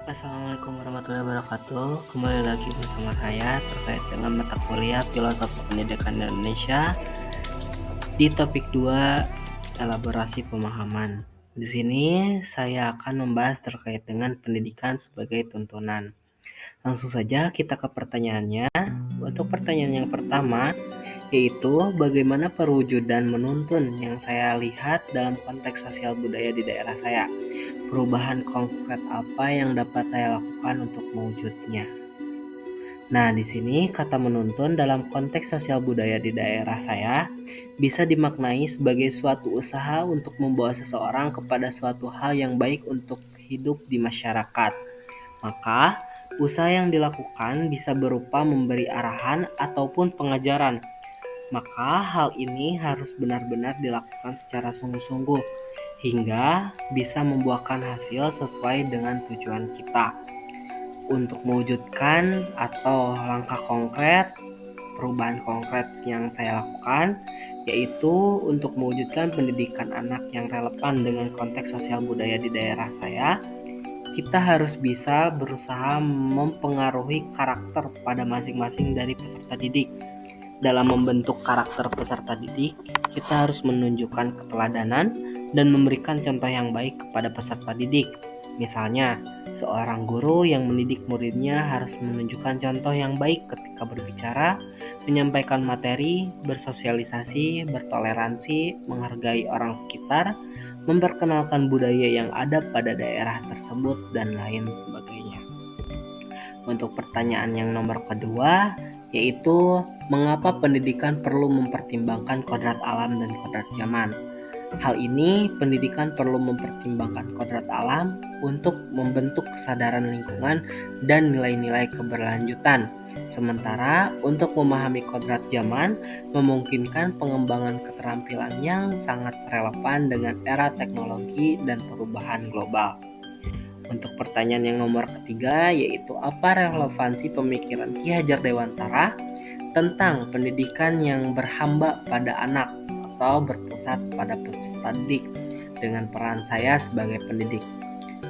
Assalamualaikum warahmatullahi wabarakatuh. Kembali lagi bersama saya terkait dengan mata kuliah Filosofi Pendidikan Indonesia di topik 2, elaborasi pemahaman. Di sini saya akan membahas terkait dengan pendidikan sebagai tuntunan. Langsung saja kita ke pertanyaannya. Untuk pertanyaan yang pertama, yaitu bagaimana perwujudan menuntun yang saya lihat dalam konteks sosial budaya di daerah saya. Perubahan konkret apa yang dapat saya lakukan untuk mewujudnya? Nah, di sini kata menuntun dalam konteks sosial budaya di daerah saya bisa dimaknai sebagai suatu usaha untuk membawa seseorang kepada suatu hal yang baik untuk hidup di masyarakat. Maka, usaha yang dilakukan bisa berupa memberi arahan ataupun pengajaran. Maka, hal ini harus benar-benar dilakukan secara sungguh-sungguh hingga bisa membuahkan hasil sesuai dengan tujuan kita. Untuk mewujudkan atau langkah konkret, perubahan konkret yang saya lakukan yaitu untuk mewujudkan pendidikan anak yang relevan dengan konteks sosial budaya di daerah saya. Kita harus bisa berusaha mempengaruhi karakter pada masing-masing dari peserta didik. Dalam membentuk karakter peserta didik, kita harus menunjukkan keteladanan dan memberikan contoh yang baik kepada peserta didik. Misalnya, seorang guru yang mendidik muridnya harus menunjukkan contoh yang baik ketika berbicara, menyampaikan materi, bersosialisasi, bertoleransi, menghargai orang sekitar, memperkenalkan budaya yang ada pada daerah tersebut, dan lain sebagainya. Untuk pertanyaan yang nomor kedua, yaitu mengapa pendidikan perlu mempertimbangkan kodrat alam dan kodrat zaman. Hal ini, pendidikan perlu mempertimbangkan kodrat alam untuk membentuk kesadaran lingkungan dan nilai-nilai keberlanjutan. Sementara untuk memahami kodrat zaman, memungkinkan pengembangan keterampilan yang sangat relevan dengan era teknologi dan perubahan global. Untuk pertanyaan yang nomor ketiga, yaitu apa relevansi pemikiran Ki Hajar Dewantara tentang pendidikan yang berhamba pada anak atau berpusat pada peserta didik dengan peran saya sebagai pendidik.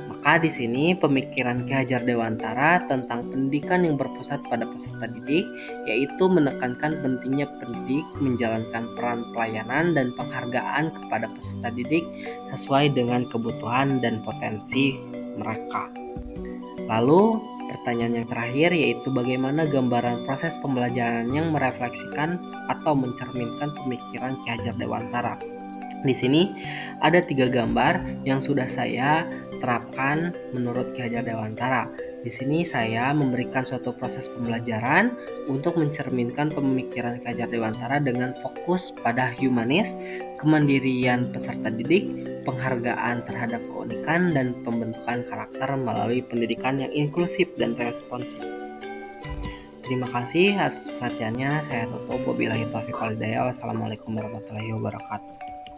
Maka di sini pemikiran Ki Hajar Dewantara tentang pendidikan yang berpusat pada peserta didik yaitu menekankan pentingnya pendidik menjalankan peran pelayanan dan penghargaan kepada peserta didik sesuai dengan kebutuhan dan potensi mereka. Lalu pertanyaan yang terakhir yaitu bagaimana gambaran proses pembelajaran yang merefleksikan atau mencerminkan pemikiran Ki Hajar Dewantara. Di sini ada 3 gambar yang sudah saya terapkan menurut Ki Hajar Dewantara. Di sini saya memberikan suatu proses pembelajaran untuk mencerminkan pemikiran Ki Hajar Dewantara dengan fokus pada humanis, kemandirian peserta didik, penghargaan terhadap keunikan, dan pembentukan karakter melalui pendidikan yang inklusif dan responsif. Terima kasih atas perhatiannya. Saya tutup. Wabillahi taufiq wal hidayah. Wassalamualaikum warahmatullahi wabarakatuh.